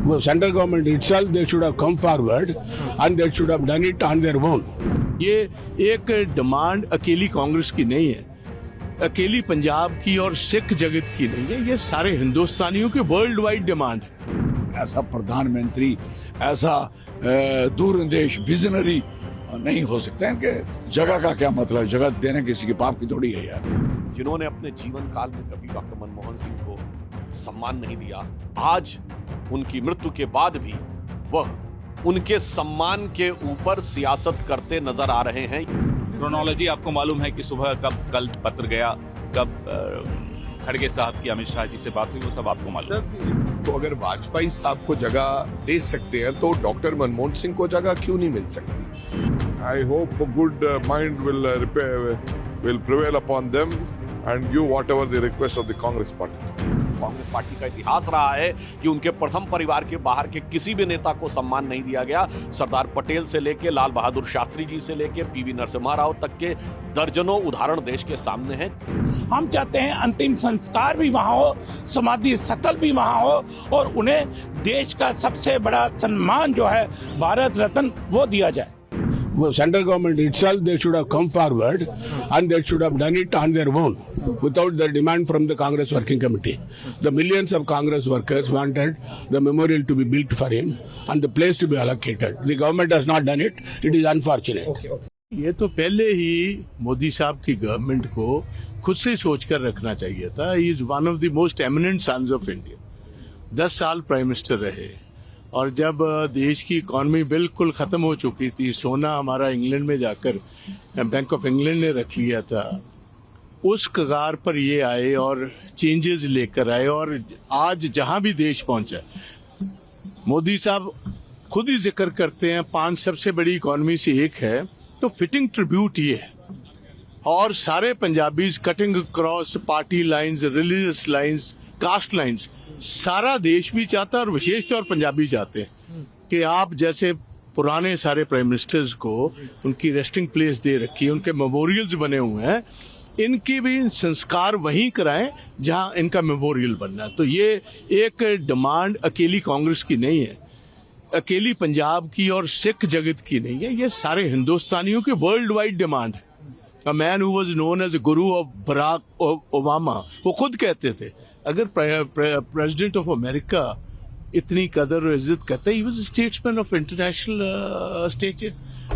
Well, central government itself, they should have come forward and they should have done it on their own. ये एक demand अकेली कांग्रेस की नहीं है, अकेली पंजाब की और सिख जगत की नहीं है, ये सारे हिंदुस्तानियों की वर्ल्ड वाइड डिमांड है। ऐसा प्रधानमंत्री, ऐसा दूरंदेश विजनरी नहीं हो सकता है। इनके जगह का क्या मतलब, जगह देना किसी के पाप की थोड़ी है यार। जिन्होंने अपने जीवन काल में कभी डॉक्टर मनमोहन सिंह को सम्मान नहीं दिया, आज उनकी मृत्यु के बाद भी वह उनके सम्मान के ऊपर सियासत करते नजर आ रहे हैं। क्रोनोलॉजी आपको मालूम है कि सुबह कब कल पत्र गया, कब खड़गे साहब की अमित शाह जी से बात हुई, वो सब आपको मालूम है। तो अगर वाजपेयी साहब को जगह दे सकते हैं तो डॉक्टर मनमोहन सिंह को जगह क्यों नहीं मिल सकती? I hope a good mind will prevail upon them and give whatever the request of the Congress party. Congress party का इतिहास रहा है कि उनके प्रथम परिवार के बाहर के किसी भी नेता को सम्मान नहीं दिया गया। सरदार पटेल से लेके लाल बहादुर शास्त्री जी से लेके पीवी नरसिम्हा राव तक के दर्जनों उदाहरण देश के सामने हैं। हम चाहते हैं अंतिम संस्कार भी वहाँ हो, समाधि स्थल भी वहाँ हो और उन्हें देश का सबसे बड़ा सम्मान जो है भारत रत्न वो दिया जाए। Well, central government itself, they should have come forward and they should have done it on their own without the demand from the Congress Working Committee. The millions of Congress workers wanted the memorial to be built for him and the place to be allocated. The government has not done it. It is unfortunate. ये तो पहले ही मोदी साहब की government को खुद से सोच कर रखना चाहिए था। He is one of the most eminent sons of India. 10 साल प्राइम मिनिस्टर रहे और जब देश की इकॉनमी बिल्कुल खत्म हो चुकी थी, सोना हमारा इंग्लैंड में जाकर बैंक ऑफ इंग्लैंड ने रख लिया था, उस कगार पर ये आए और चेंजेस लेकर आए और आज जहां भी देश पहुंचा, मोदी साहब खुद ही जिक्र करते हैं 5 सबसे बड़ी इकॉनमी से एक है, तो फिटिंग ट्रिब्यूट ये है। और सारे Punjabis cutting cross party lines, religious lines, caste lines, सारा देश भी चाहता है और विशेष तौर पंजाबी चाहते हैं कि आप जैसे पुराने सारे प्राइम मिनिस्टर्स को उनकी रेस्टिंग प्लेस दे रखी है, उनके मेमोरियल्स बने हुए हैं, इनकी भी संस्कार वहीं कराएं जहां इनका मेमोरियल बनना है। तो ये एक डिमांड अकेली कांग्रेस की नहीं है, अकेली पंजाब की और सिख जगत की नहीं है, ये सारे हिंदुस्तानियों की वर्ल्ड वाइड डिमांड है। A man who was known as guru of Barack Obama, वो खुद कहते थे अगर प्रेसिडेंट ऑफ अमेरिका इतनी कदर और इज्जत करता है, he was statesman of international stature.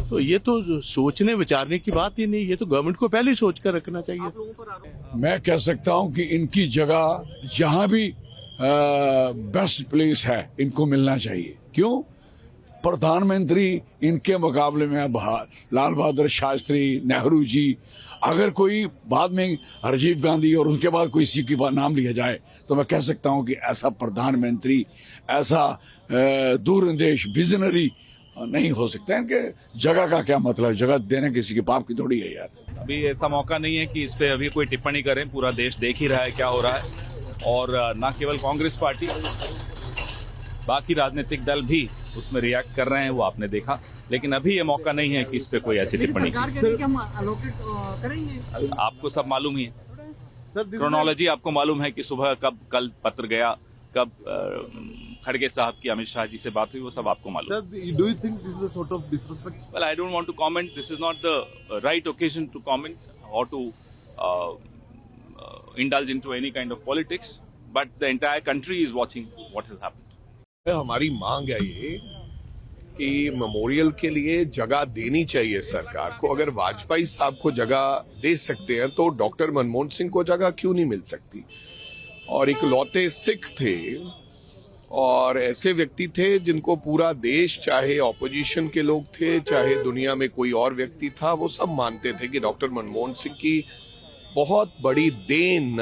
तो ये तो सोचने विचारने की बात ही नहीं, ये तो गवर्नमेंट को पहले ही सोच कर रखना चाहिए। मैं कह सकता हूं कि इनकी जगह जहां भी बेस्ट प्लेस है इनको मिलना चाहिए। क्यों? प्रधानमंत्री इनके मुकाबले में लाल बहादुर शास्त्री, नेहरू जी, अगर कोई बाद में राजीव गांधी और उनके बाद कोई किसी का नाम लिया जाए तो मैं कह सकता हूं कि ऐसा प्रधानमंत्री, ऐसा दूरंदेश विजनरी नहीं हो सकता है। इनके जगह का क्या मतलब, जगह देना किसी के पाप की थोड़ी है यार। अभी ऐसा मौका नहीं है कि इस पे अभी कोई टिप्पणी करें, पूरा देश देख ही रहा है क्या हो रहा है और न केवल कांग्रेस पार्टी, बाकी राजनीतिक दल भी उसमें रिएक्ट कर रहे हैं, वो आपने देखा। लेकिन अभी ये मौका नहीं है कि इस पे कोई ऐसी टिप्पणी आपको सब मालूम ही है। क्रोनोलॉजी आपको मालूम है कि सुबह कब कल पत्र गया, कब खड़गे साहब की अमित शाह जी से बात हुई, वो सब आपको मालूम है। Do you think this is a sort of disrespect? Well, I don't want to comment. This is not the right occasion to comment or to indulge into any kind of politics. But the entire country is watching what has happened. हमारी मांग है ये कि memorial के लिए जगह देनी चाहिए सरकार को। अगर वाजपेयी साहब को जगह दे सकते हैं तो डॉक्टर मनमोहन सिंह को जगह क्यों नहीं मिल सकती? और इकलौते सिख थे और ऐसे व्यक्ति थे जिनको पूरा देश, चाहे ऑपोजिशन के लोग थे, चाहे दुनिया में कोई और व्यक्ति था, वो सब मानते थे कि डॉक्टर मनमोहन सिंह की बहुत बड़ी देन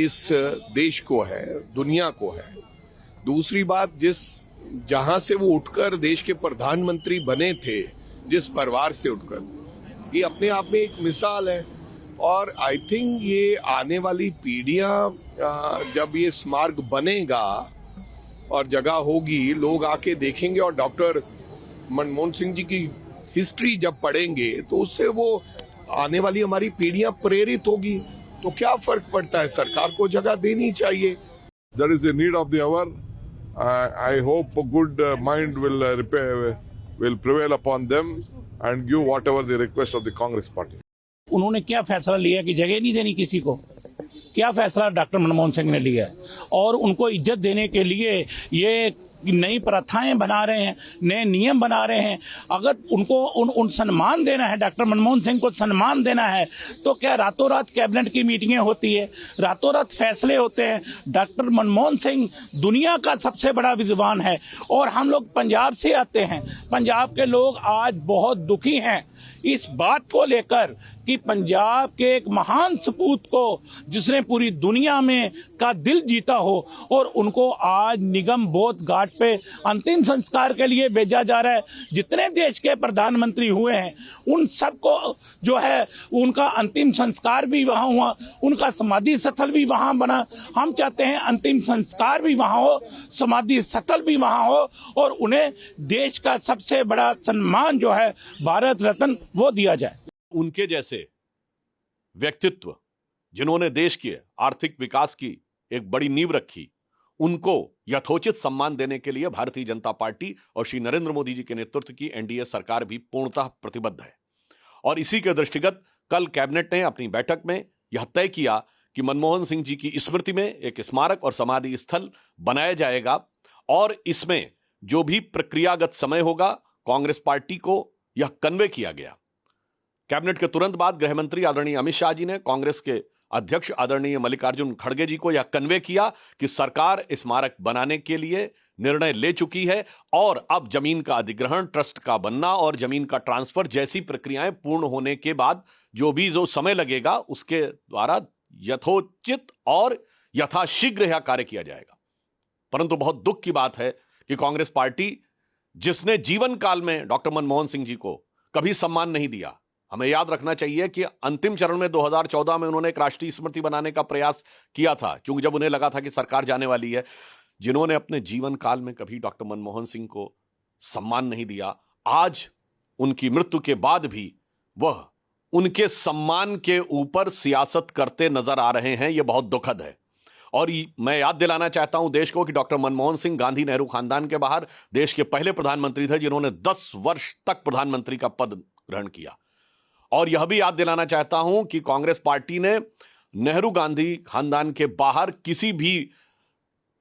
इस देश को है, दुनिया को है। दूसरी बात, जहां से वो उठकर देश के प्रधानमंत्री बने थे, जिस परिवार से उठकर, ये अपने आप में एक मिसाल है। और आई थिंक ये आने वाली पीढ़ियां जब ये स्मारक बनेगा और जगह होगी, लोग आके देखेंगे और डॉक्टर मनमोहन सिंह जी की हिस्ट्री जब पढ़ेंगे तो उससे वो आने वाली हमारी पीढ़ियां प्रेरित होगी। तो क्या फर्क पड़ता है, सरकार को जगह देनी चाहिए। That is the need of the hour. I hope a good mind will prevail upon them and give whatever the request of the Congress party. उन्होंने क्या फैसला लिया कि जगह नहीं देनी किसी को? क्या फैसला डॉक्टर मनमोहन सिंह ने लिया है? और उनको इज्जत देने के लिए ये नई प्रथाएं बना रहे हैं, नए नियम बना रहे हैं। अगर उनको उन सम्मान देना है, डॉक्टर मनमोहन सिंह को सम्मान देना है, तो क्या रातों रात कैबिनेट की मीटिंगें होती है, रातों रात फैसले होते हैं? डॉक्टर मनमोहन सिंह दुनिया का सबसे बड़ा विद्वान है और हम लोग पंजाब से आते हैं। पंजाब के लोग आज बहुत दुखी हैं इस बात को लेकर कि पंजाब के एक महान सपूत को जिसने पूरी दुनिया में का दिल जीता हो और उनको आज निगम बोध घाट पे अंतिम संस्कार के लिए भेजा जा रहा है। जितने देश के प्रधानमंत्री हुए हैं उन सबको जो है उनका अंतिम संस्कार भी वहां हुआ, उनका समाधि स्थल भी वहां बना। हम चाहते हैं अंतिम संस्कार भी वहां हो, समाधि स्थल भी वहां हो और उन्हें देश का सबसे बड़ा सम्मान जो है भारत रत्न वो दिया जाए। उनके जैसे व्यक्तित्व जिन्होंने देश के आर्थिक विकास की एक बड़ी नींव रखी, उनको यथोचित सम्मान देने के लिए भारतीय जनता पार्टी और श्री नरेंद्र मोदी जी के नेतृत्व की एनडीए सरकार भी पूर्णतः प्रतिबद्ध है। और इसी के दृष्टिगत कल कैबिनेट ने अपनी बैठक में यह तय किया कि मनमोहन सिंह जी की स्मृति में एक स्मारक और समाधि स्थल बनाया जाएगा और इसमें जो भी प्रक्रियागत समय होगा कांग्रेस पार्टी को यह कन्वे किया गया। कैबिनेट के तुरंत बाद गृह मंत्री आदरणीय अमित शाह जी ने कांग्रेस के अध्यक्ष आदरणीय मल्लिकार्जुन खड़गे जी को यह कन्वे किया कि सरकार स्मारक बनाने के लिए निर्णय ले चुकी है और अब जमीन का अधिग्रहण, ट्रस्ट का बनना और जमीन का ट्रांसफर जैसी प्रक्रियाएं पूर्ण होने के बाद जो समय लगेगा उसके द्वारा यथोचित और यथाशीघ्र यह कार्य किया जाएगा। परंतु बहुत दुख की बात है कि कांग्रेस पार्टी जिसने जीवन काल में डॉक्टर मनमोहन सिंह जी को कभी सम्मान नहीं दिया, हमें याद रखना चाहिए कि अंतिम चरण में 2014 में उन्होंने एक राष्ट्रीय स्मृति बनाने का प्रयास किया था, क्योंकि जब उन्हें लगा था कि सरकार जाने वाली है। जिन्होंने अपने जीवन काल में कभी डॉक्टर मनमोहन सिंह को सम्मान नहीं दिया, आज उनकी मृत्यु के बाद भी वह उनके सम्मान के ऊपर सियासत करते नजर आ रहे हैं। यह बहुत दुखद है। और मैं याद दिलाना चाहता हूं देश को कि डॉक्टर मनमोहन सिंह गांधी नेहरू खानदान के बाहर देश के पहले प्रधानमंत्री थे जिन्होंने 10 वर्ष तक प्रधानमंत्री का पद ग्रहण किया। और यह भी याद दिलाना चाहता हूं कि कांग्रेस पार्टी ने नेहरू गांधी खानदान के बाहर किसी भी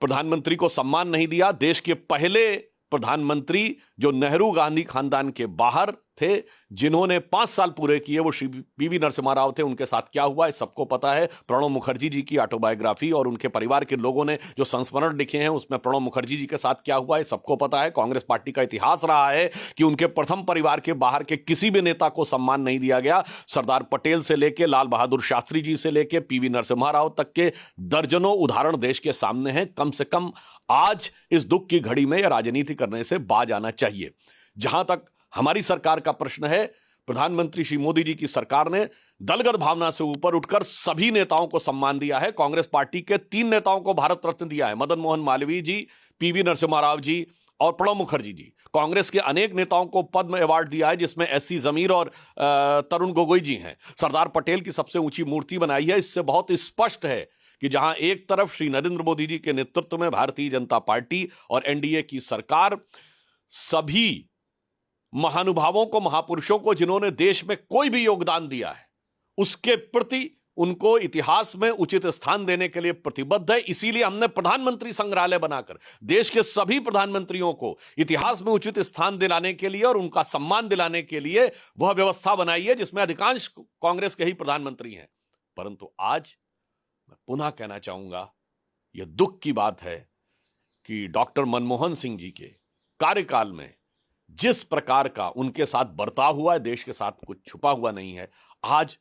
प्रधानमंत्री को सम्मान नहीं दिया। देश के पहले प्रधानमंत्री जो नेहरू गांधी खानदान के बाहर थे, जिन्होंने 5 साल पूरे किए, वो श्री पीवी नरसिम्हा राव थे। उनके साथ क्या हुआ है सबको पता है। प्रणब मुखर्जी जी की ऑटोबायोग्राफी और उनके परिवार के लोगों ने जो संस्मरण लिखे हैं उसमें प्रणब मुखर्जी जी के साथ क्या हुआ है सबको पता है। कांग्रेस पार्टी का इतिहास रहा है कि उनके प्रथम परिवार के बाहर के किसी भी नेता को सम्मान नहीं दिया गया। सरदार पटेल से लेके लाल बहादुर शास्त्री जी से लेके पीवी नरसिम्हा राव तक के दर्जनों उदाहरण देश के सामने हैं। कम से कम आज इस दुख की घड़ी में राजनीति करने से बाज आना चाहिए। जहां तक हमारी सरकार का प्रश्न है, प्रधानमंत्री श्री मोदी जी की सरकार ने दलगत भावना से ऊपर उठकर सभी नेताओं को सम्मान दिया है। कांग्रेस पार्टी के 3 नेताओं को भारत रत्न दिया है, मदन मोहन मालवीय जी, पीवी नरसिम्हा राव जी और प्रणब मुखर्जी जी। कांग्रेस के अनेक नेताओं को पद्म अवार्ड दिया है जिसमें एससी जमीर और तरुण गोगोई जी हैं। सरदार पटेल की सबसे ऊंची मूर्ति बनाई है। इससे बहुत स्पष्ट है कि जहां एक तरफ श्री नरेंद्र मोदी जी के नेतृत्व में भारतीय जनता पार्टी और एनडीए की सरकार सभी महानुभावों को, महापुरुषों को जिन्होंने देश में कोई भी योगदान दिया है, उसके प्रति उनको इतिहास में उचित स्थान देने के लिए प्रतिबद्ध है। इसीलिए हमने प्रधानमंत्री संग्रहालय बनाकर देश के सभी प्रधानमंत्रियों को इतिहास में उचित स्थान दिलाने के लिए और उनका सम्मान दिलाने के लिए वह व्यवस्था बनाई है जिसमें अधिकांश कांग्रेस के ही प्रधानमंत्री हैं। परंतु आज मैं पुनः कहना चाहूंगा, यह दुख की बात है कि डॉक्टर मनमोहन सिंह जी के कार्यकाल में जिस प्रकार का उनके साथ बर्ताव हुआ है, देश के साथ कुछ छुपा हुआ नहीं है। आज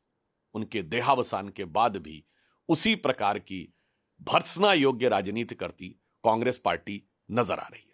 उनके देहावसान के बाद भी उसी प्रकार की भर्त्सना योग्य राजनीति करती कांग्रेस पार्टी नजर आ रही है।